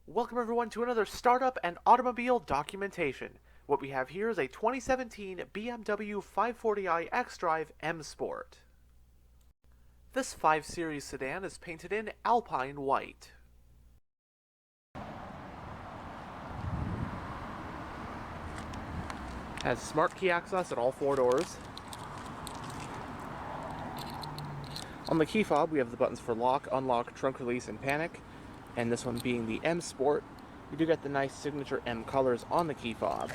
Welcome everyone to another startup and automobile documentation. What we have here is a 2017 BMW 540i xDrive M Sport. This 5 Series sedan is painted in Alpine White. Has smart key access at all 4 doors. On the key fob we have the buttons for lock, unlock, trunk release, and panic. And this one being the M Sport, you do get the nice signature M colors on the key fob.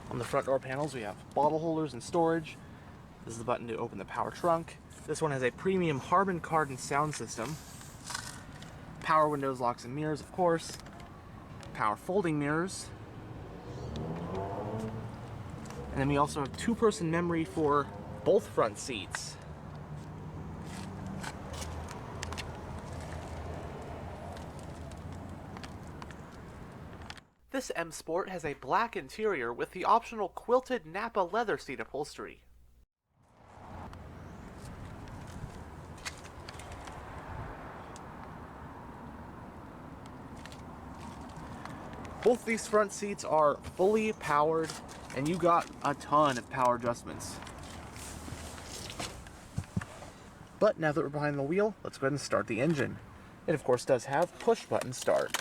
On the front door panels we have bottle holders and storage. This is the button to open the power trunk. This one has a premium Harman Kardon sound system. Power windows, locks, and mirrors, of course. Power folding mirrors. And then we also have 2-person memory for both front seats. This M Sport has a black interior with the optional quilted Napa leather seat upholstery. Both these front seats are fully powered, and you got a ton of power adjustments. But now that we're behind the wheel, let's go ahead and start the engine. It of course does have push button start.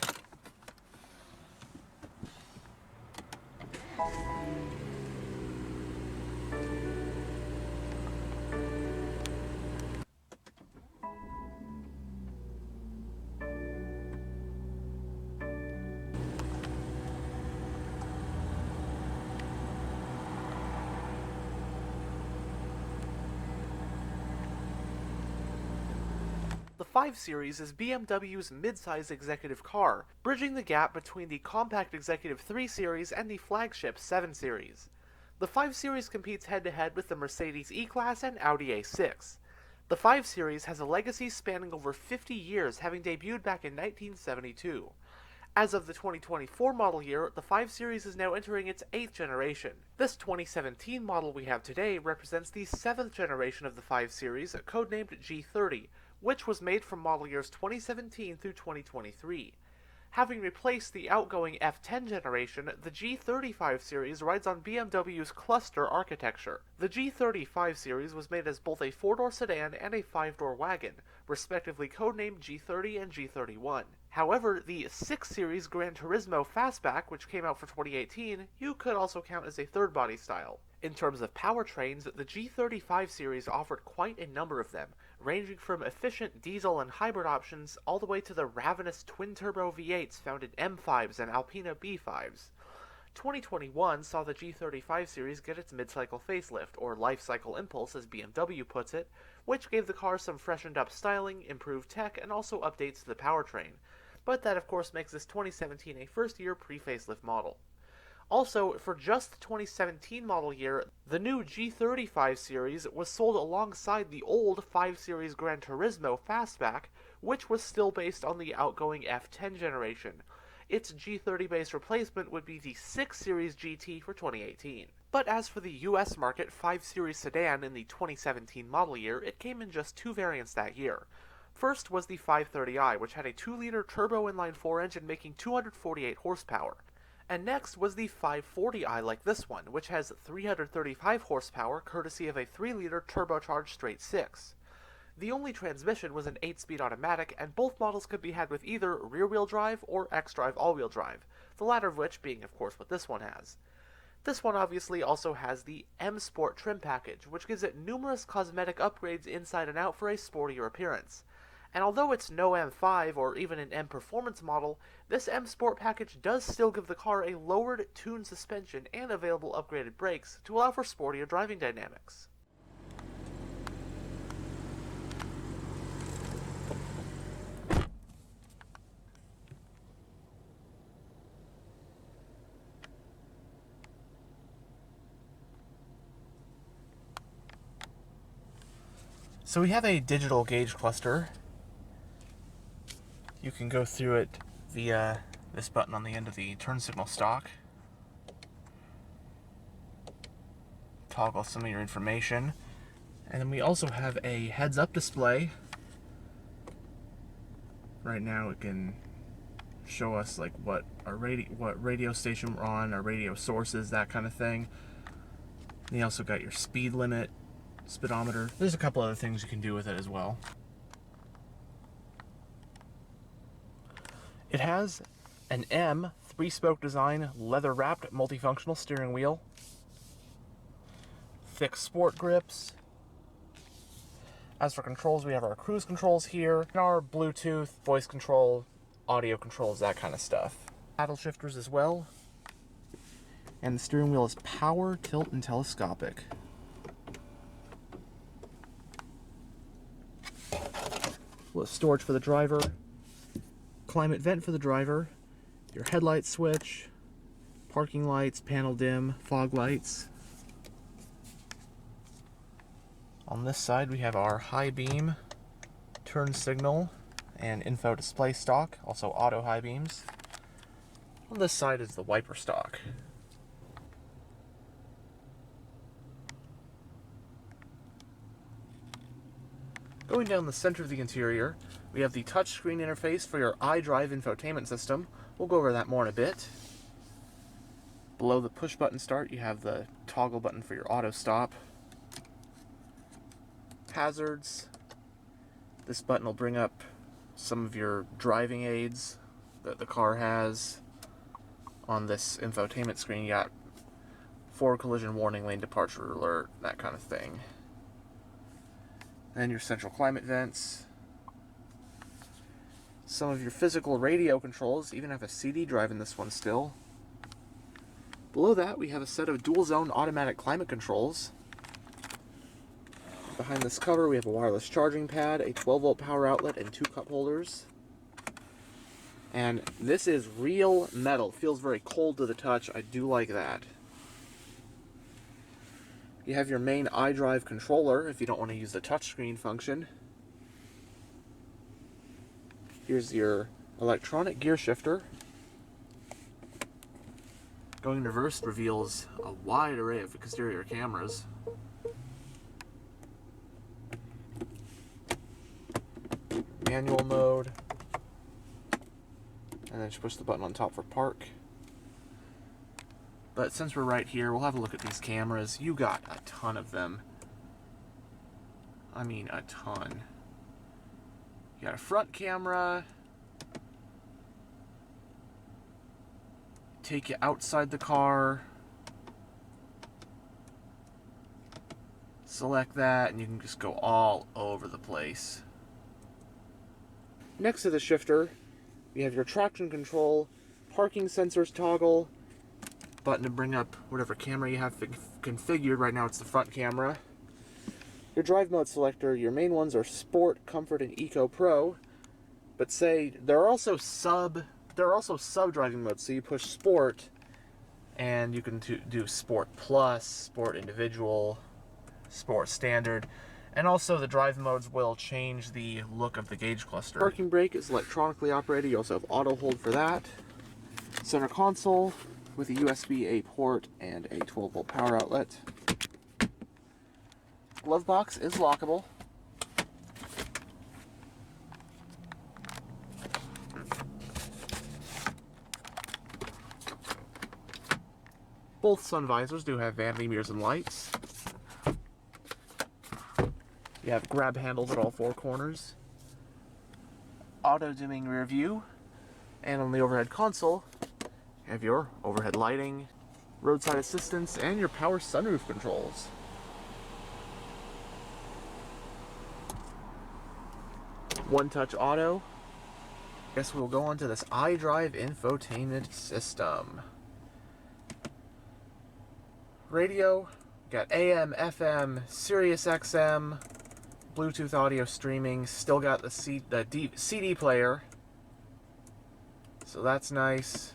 The 5 Series is BMW's midsize executive car, bridging the gap between the compact executive 3 Series and the flagship 7 Series. The 5 Series competes head-to-head with the Mercedes E-Class and Audi A6. The 5 Series has a legacy spanning over 50 years, having debuted back in 1972. As of the 2024 model year, the 5 Series is now entering its 8th generation. This 2017 model we have today represents the 7th generation of the 5 Series, codenamed G30, which was made from model years 2017 through 2023. Having replaced the outgoing F10 generation, the G35 series rides on BMW's cluster architecture. The G35 series was made as both a 4-door sedan and a 5-door wagon, respectively codenamed G30 and G31. However, the 6 Series Gran Turismo Fastback, which came out for 2018, you could also count as a third body style. In terms of powertrains, the G35 series offered quite a number of them, ranging from efficient diesel and hybrid options all the way to the ravenous twin-turbo V8s found in M5s and Alpina B5s. 2021 saw the G35 series get its mid-cycle facelift, or life cycle impulse as BMW puts it, which gave the car some freshened up styling, improved tech, and also updates to the powertrain. But that of course makes this 2017 a first-year pre-facelift model. Also, for just the 2017 model year, the new G35 series was sold alongside the old 5 Series Gran Turismo Fastback, which was still based on the outgoing F10 generation. Its G30-based replacement would be the 6 Series GT for 2018. But as for the US market 5 Series sedan in the 2017 model year, it came in just 2 variants that year. First was the 530i, which had a 2-liter turbo inline-4 engine making 248 horsepower. And next was the 540i like this one, which has 335 horsepower courtesy of a 3-liter turbocharged straight 6. The only transmission was an 8-speed automatic, and both models could be had with either rear-wheel drive or xDrive all-wheel drive, the latter of which being of course what this one has. This one obviously also has the M Sport trim package, which gives it numerous cosmetic upgrades inside and out for a sportier appearance. And although it's no M5 or even an M Performance model, this M Sport package does still give the car a lowered, tuned suspension and available upgraded brakes to allow for sportier driving dynamics. So we have a digital gauge cluster. You can go through it via this button on the end of the turn signal stalk. toggle some of your information. And then we also have a heads-up display. Right now it can show us like what radio station we're on, our radio sources, that kind of thing. And you also got your speed limit, speedometer. There's a couple other things you can do with it as well. It has an M 3-spoke design, leather-wrapped multifunctional steering wheel, thick sport grips. As for controls, we have our cruise controls here, and our Bluetooth, voice control, audio controls, that kind of stuff. Paddle shifters as well. And the steering wheel is power, tilt, and telescopic. With storage for the driver, climate vent for the driver, your headlight switch, parking lights, panel dim, fog lights. On this side we have our high beam, turn signal, and info display stock, also auto high beams. On this side is the wiper stock. Going down the center of the interior, we have the touchscreen interface for your iDrive infotainment system. We'll go over that more in a bit. Below the push button start, you have the toggle button for your auto stop. Hazards. This button will bring up some of your driving aids that the car has. On this infotainment screen, you got forward collision warning, lane departure alert, that kind of thing. And your central climate vents. Some of your physical radio controls, even have a CD drive in this one still. Below that, we have a set of dual zone automatic climate controls. Behind this cover, we have a wireless charging pad, a 12-volt power outlet, and 2 cup holders. And this is real metal. Feels very cold to the touch. I do like that. You have your main iDrive controller if you don't want to use the touchscreen function. Here's your electronic gear shifter. Going in reverse reveals a wide array of exterior cameras. Manual mode. And then just push the button on top for park. But since we're right here, we'll have a look at these cameras. You got a ton of them. I mean, a ton. You got a front camera. Take you outside the car. Select that, and you can just go all over the place. Next to the shifter, you have your traction control, parking sensors toggle, button to bring up whatever camera you have configured. Right now it's the front camera. Your drive mode selector, your main ones are Sport, Comfort, and Eco Pro. But say there are also sub driving modes. So you push Sport, and you can do Sport Plus, Sport Individual, Sport Standard, and also the drive modes will change the look of the gauge cluster. Parking brake is electronically operated. You also have auto hold for that. Center console with a USB-A port and a 12-volt power outlet. Glove box is lockable. Both Sunvisors do have vanity mirrors and lights. You have grab handles at all 4 corners. Auto dimming rear view. And on the overhead console, you have your overhead lighting, roadside assistance, and your power sunroof controls. One-touch auto. Guess we'll go on to this iDrive infotainment system. Radio, got AM, FM, Sirius XM, Bluetooth audio streaming, still got the CD player, so that's nice.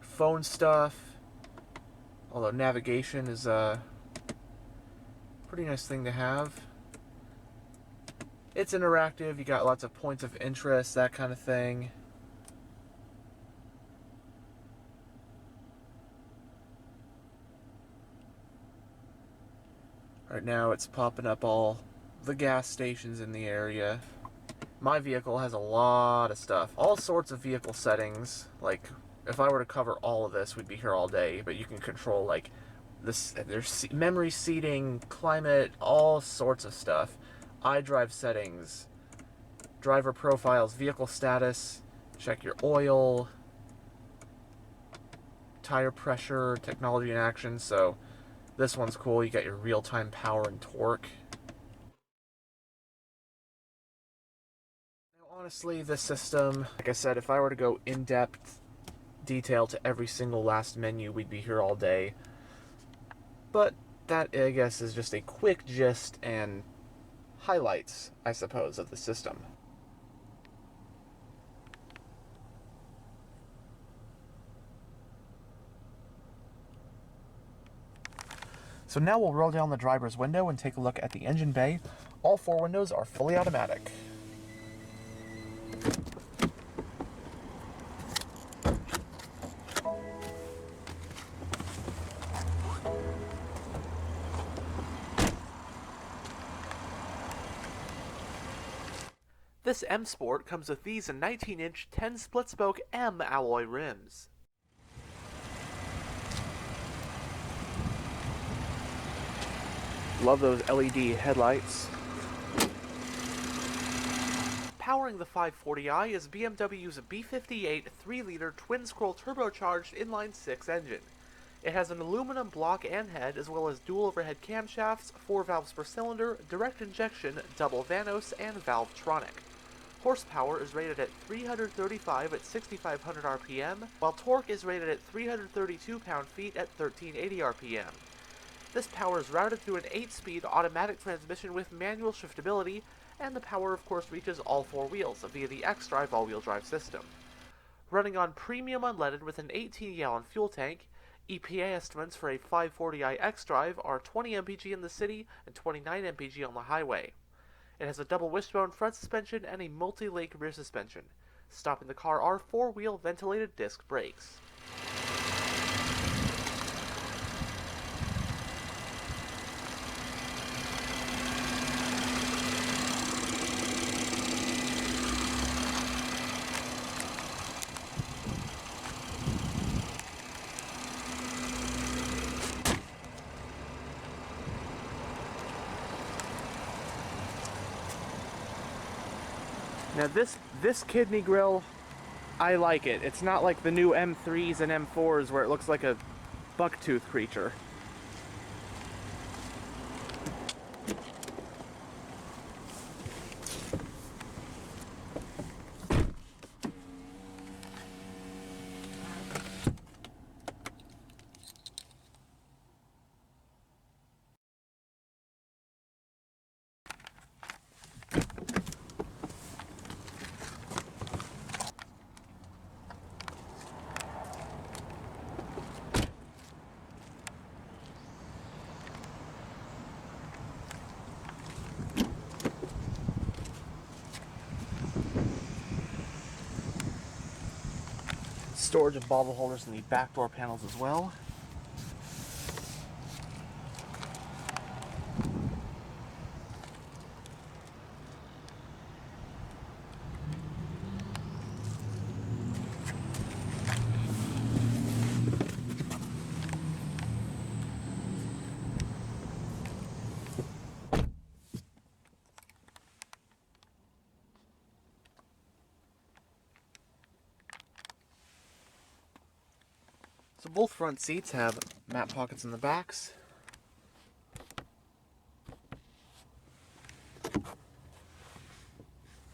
Phone stuff, although navigation is a pretty nice thing to have. It's interactive, you got lots of points of interest, that kind of thing. Right now it's popping up all the gas stations in the area. My vehicle has a lot of stuff. All sorts of vehicle settings. Like, if I were to cover all of this, we'd be here all day. But you can control, like, this. There's memory seating, climate, all sorts of stuff. iDrive settings, driver profiles, vehicle status, check your oil, tire pressure, technology in action. So this one's cool. You got your real-time power and torque. Now, honestly, this system, like I said, if I were to go in-depth detail to every single last menu, we'd be here all day. But that, I guess, is just a quick gist and highlights, I suppose, of the system. So now we'll roll down the driver's window and take a look at the engine bay. All 4 windows are fully automatic. This M Sport comes with these 19-inch 10 split-spoke M alloy rims. Love those LED headlights. Powering the 540i is BMW's B58 3-liter twin-scroll turbocharged inline-6 engine. It has an aluminum block and head, as well as dual overhead camshafts, 4 valves per cylinder, direct injection, double Vanos, and Valvetronic. Horsepower is rated at 335 at 6,500 RPM, while torque is rated at 332 pound-feet at 1380 RPM. This power is routed through an 8-speed automatic transmission with manual shiftability, and the power of course reaches all 4 wheels via the xDrive all-wheel drive system. Running on premium unleaded with an 18-gallon fuel tank, EPA estimates for a 540i xDrive are 20 mpg in the city and 29 mpg on the highway. It has a double wishbone front suspension and a multi-link rear suspension. Stopping the car are 4-wheel ventilated disc brakes. Now this kidney grill, I like it. It's not like the new M3s and M4s where it looks like a bucktooth creature. Storage of bottle holders in the back door panels as well. So both front seats have map pockets in the backs.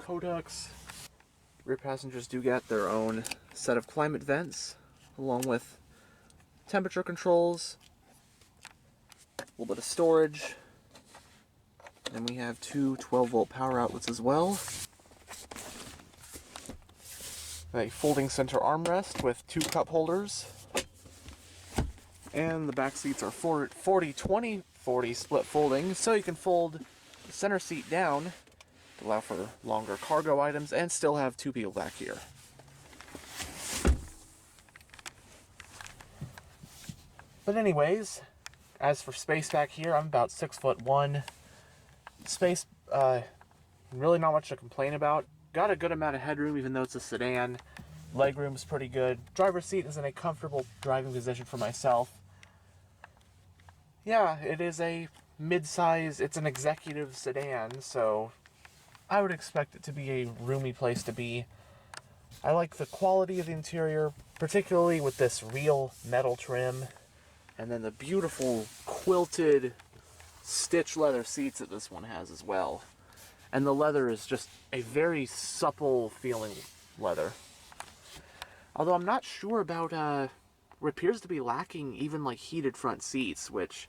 Codecs. Rear passengers do get their own set of climate vents, along with temperature controls, a little bit of storage, and we have 2 12-volt power outlets as well. A folding center armrest with 2 cup holders. And the back seats are 40-20-40 split folding, so you can fold the center seat down to allow for longer cargo items and still have 2 people back here. But anyways, As for space back here, I'm about 6'1". Space, really not much to complain about. Got a good amount of headroom even though it's a sedan. Legroom's pretty good. Driver's seat is in a comfortable driving position for myself. Yeah, it is a mid-size, it's an executive sedan, so I would expect it to be a roomy place to be. I like the quality of the interior, particularly with this real metal trim, and then the beautiful quilted stitch leather seats that this one has as well. And the leather is just a very supple feeling leather. Although I'm not sure about, what appears to be lacking even like heated front seats, which,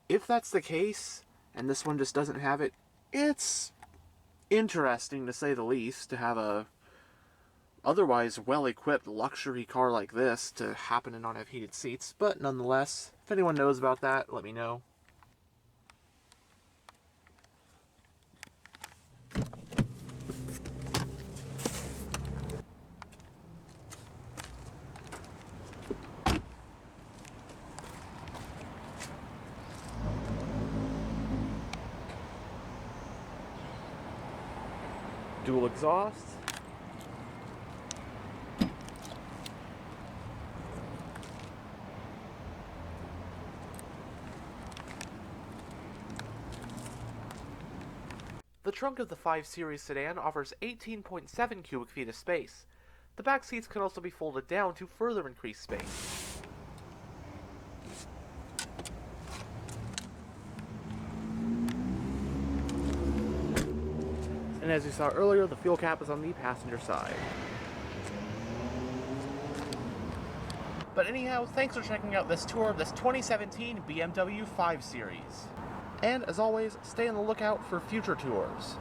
if that's the case, and this one just doesn't have it, it's interesting to say the least to have a otherwise well-equipped luxury car like this to happen to not have heated seats. But nonetheless, if anyone knows about that, let me know. Dual exhaust. The trunk of the 5 Series sedan offers 18.7 cubic feet of space. The back seats can also be folded down to further increase space. And as you saw earlier, the fuel cap is on the passenger side. But anyhow, thanks for checking out this tour of this 2017 BMW 5 Series. And as always, stay on the lookout for future tours.